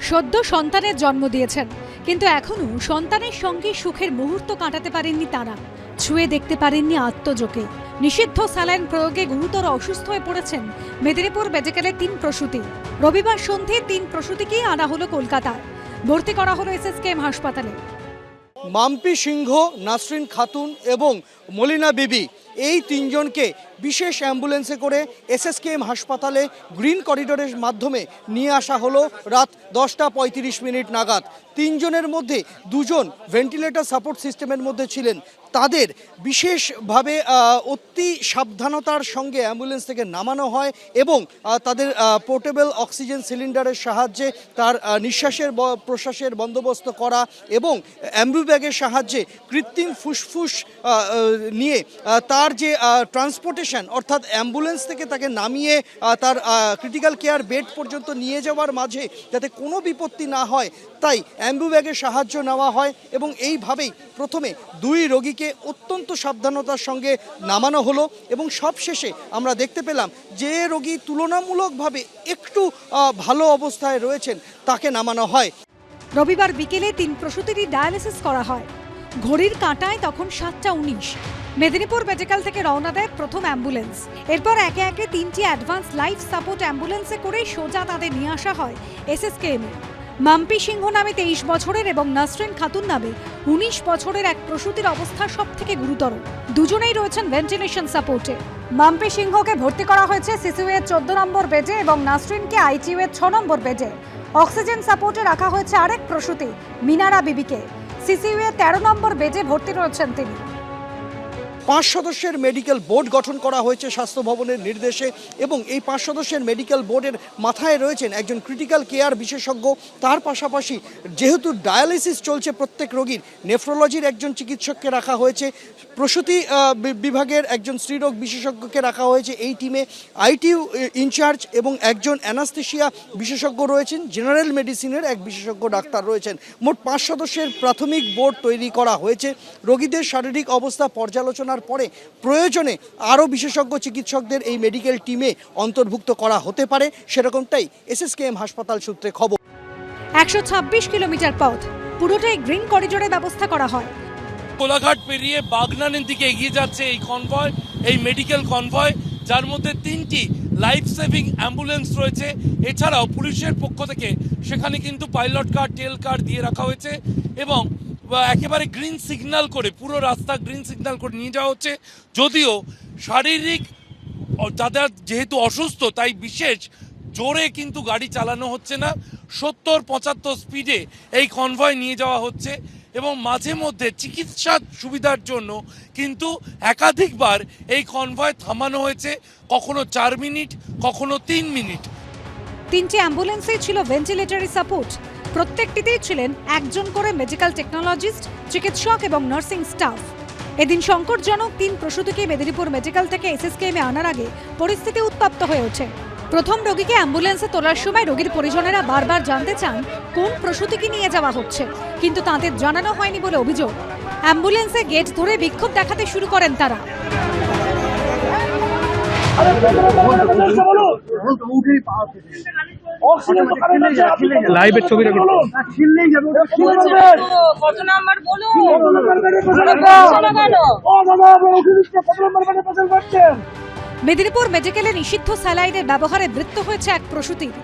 সদ্য সন্তানের জন্ম দিয়েছেন, কিন্তু এখনো সন্তানের সঙ্গে সুখের মুহূর্ত কাটাতে পারেননি তারা। ছুঁয়ে দেখতে পারেননি আত্মজোকে। নিষিদ্ধ স্যালাইন প্রয়োগে গুরুতর অসুস্থ হয়ে পড়েছেন মেদিনীপুর মেডিকেলের 3 প্রসূতি। রবিবার সন্ধ্যে 3 প্রসূতিকেই আনা হলো কলকাতায়। ভর্তি করা হলো এসএসকেএম হাসপাতালে। মাম্পি সিংহ, নাসরিন খাতুন এবং মলিনা বিবি এই 3 জনকে বিশেষ অ্যাম্বুলেন্সে করে এসএসকেএম হাসপাতালে গ্রিন করিডোরের মাধ্যমে নিয়ে আসা হলো রাত 10:35 নাগাদ। 3 জনের মধ্যে 2 জন ভেন্টিলেটর সাপোর্ট সিস্টেমের মধ্যে ছিলেন। তাদের বিশেষভাবে অতি সাবধানতার সঙ্গে অ্যাম্বুলেন্স থেকে নামানো হয় এবং তাদের পোর্টেবল অক্সিজেন সিলিন্ডারের সাহায্যে তার নিঃশ্বাসের প্রশ্বাসের বন্দোবস্ত করা এবং অ্যাম্বুব্যাগের সাহায্যে কৃত্রিম ফুসফুস নিয়ে তার যে ট্রান্সপোর্টেশন অর্থাৎ অ্যাম্বুলেন্স থেকে তাকে নামিয়ে তার ক্রিটিক্যাল কেয়ার বেড পর্যন্ত নিয়ে যাওয়ার মাঝে যাতে কোনো বিপত্তি না হয় তাই অ্যাম্বুব্যাগের সাহায্য নেওয়া হয় এবং এইভাবেই প্রথমে 2 রোগীকে অত্যন্ত সাবধানতার সঙ্গে নামানো হলো এবং সবশেষে আমরা দেখতে পেলাম যে রোগী তুলনামূলকভাবে একটু ভালো অবস্থায় রয়েছেন তাকে নামানো হয়। রবিবার বিকেলে 3 প্রসূতিরই ডায়ালিসিস করা হয়। ঘড়ির কাঁটায় তখন 7:19। মেদিনীপুর মেডিকেল থেকে রওনা দেয় প্রথম অ্যাম্বুলেন্স। এরপর একে একে 3টি অ্যাডভান্স লাইফ সাপোর্ট অ্যাম্বুলেন্সে করে সোজা তাদের নিয়ে আসা হয় এসএসকেএমে। মাম্পি সিংহ নামে 23 বছরের এবং নাসরিন খাতুন নামে 19 বছরের এক প্রসূতির অবস্থা সবথেকে গুরুতর। দুজনেই রয়েছেন ভেন্টিলেশন সাপোর্টে। মাম্পি সিংহকে ভর্তি করা হয়েছে সিসিইউ এর 14 নম্বর বেডে এবং নাসরিনকে আইটিইউ এর 6 নম্বর বেডে। অক্সিজেন সাপোর্টে রাখা হয়েছে আরেক প্রসূতি মিনারা বিবিকে। সিসিইউ এর 13 নম্বর বেডে ভর্তি রয়েছেন তিনি। 5 সদস্যের মেডিকেল বোর্ড গঠন করা হয়েছে স্বাস্থ্য ভবনের নির্দেশে এবং এই 5 সদস্যের মেডিকেল বোর্ডের মাথায় রয়েছেন একজন ক্রিটিক্যাল কেয়ার বিশেষজ্ঞ। তার পাশাপাশি যেহেতু ডায়ালিসিস চলছে প্রত্যেক রোগীর, নেফ্রোলজির একজন চিকিৎসককে রাখা হয়েছে, প্রসূতি বিভাগের একজন স্ত্রীরোগ বিশেষজ্ঞকে রাখা হয়েছে এই টিমে, আইটিইউ ইনচার্জ এবং একজন অ্যানাস্থেশিয়া বিশেষজ্ঞ রয়েছেন, জেনারেল মেডিসিনের এক বিশেষজ্ঞ ডাক্তার রয়েছেন। মোট 5 সদস্যের প্রাথমিক বোর্ড তৈরি করা হয়েছে। রোগীদের শারীরিক অবস্থা পর্যালোচনা পরে প্রয়োজনে আরও বিশেষজ্ঞ চিকিৎসকদের এই মেডিকেল টিমে অন্তর্ভুক্ত করা হতে পারে, সেরকমটাই এসএসকেএম হাসপাতাল সূত্রে খবর। 126 কিলোমিটার পথ, পুরোটাই গ্রিন করিডোরে ব্যবস্থা করা হয়। কোলাঘাট পেরিয়ে বাগনানের দিকে এগিয়ে যাচ্ছে এই কনভয়, এই মেডিকেল কনভয়, যার মধ্যে 3টি লাইফ সেভিং অ্যাম্বুলেন্স রয়েছে। এছাড়াও পুলিশের পক্ষ থেকে সেখানে কিন্তু পাইলট কার, টেল কার দিয়ে রাখা হয়েছে এবং একেবারে গ্রিন সিগন্যাল করে পুরো রাস্তা গ্রিন সিগন্যাল করে নিয়ে যাওয়া হচ্ছে। যদিও শারীরিক যাদের যেহেতু অসুস্থ তাই বিশেষ জোরে কিন্তু গাড়ি চালানো হচ্ছে না, 70-75 স্পিডে এই কনভয় নিয়ে যাওয়া হচ্ছে এবং মাঝে মধ্যে চিকিৎসা সুবিধার জন্য কিন্তু একাধিকবার এই কনভয় থামানো হয়েছে, কখনো 4 মিনিট, কখনো 3 মিনিট। 3টি অ্যাম্বুলেন্সে ছিল ভেন্টিলেটরি সাপোর্ট। প্রত্যেকটিতেই ছিলেন একজন করে মেডিকেল টেকনোলজিস্ট, চিকিৎসক এবং নার্সিং স্টাফ। এদিন সংকটজনক 3 প্রসূতিকে মেদিনীপুর মেডিকেল থেকে এসএসকেএমে আনার আগে পরিস্থিতি উত্তপ্ত হয়ে ওঠে। প্রথম রোগীকে অ্যাম্বুলেন্সে তোলার সময় রোগীর পরিজনেরা বারবার জানতে চান কোন প্রসূতিকে নিয়ে যাওয়া হচ্ছে, কিন্তু তাদের জানানো হয়নি বলে অভিযোগ। অ্যাম্বুলেন্সে গেট ধরে বিক্ষোভ দেখাতে শুরু করেন তারা। লাইভের ছবি মেদিনীপুর মেডিকেলে নিষিদ্ধ স্যালাইনের ব্যবহারে মৃত্যু হয়েছে এক প্রসূতির।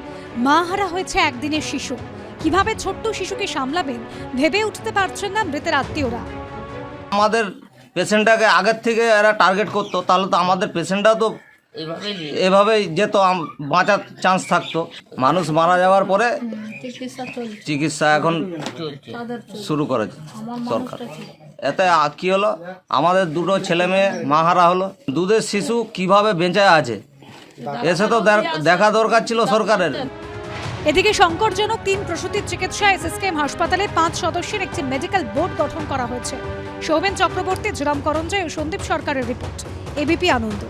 মা হারা হয়েছে একদিনের শিশু। কিভাবে ছোট্ট শিশুকে সামলাবেন ভেবে উঠতে পারছেন না মৃতের আত্মীয়রা। আমাদের পেশেন্টটাকে আগের থেকে এরা টার্গেট করতো, তাহলে তো আমাদের পেশেন্টটাও তো এভাবেই যেত, বাঁচার চান্স থাকতো। মানুষ মারা যাওয়ার পরে চিকিৎসা এখন শুরু করেছে সরকার। এতে কি হলো, আমাদের 2 ছেলে মেয়ে মাহারা হলো। দুধের শিশু কিভাবে বেঁচে আছে এসে তো দেখা দরকার ছিল সরকারের। এদিকে সংকটজনক 3 প্রসূতির চিকিৎসা এসএসকেএম হাসপাতালে 5 সদস্যের একটি মেডিকেল বোর্ড গঠন করা হয়েছে। সৌমেন চক্রবর্তী, জুরাম করঞ্জয় ও সন্দীপ সরকারের রিপোর্ট, এবিপি আনন্দ।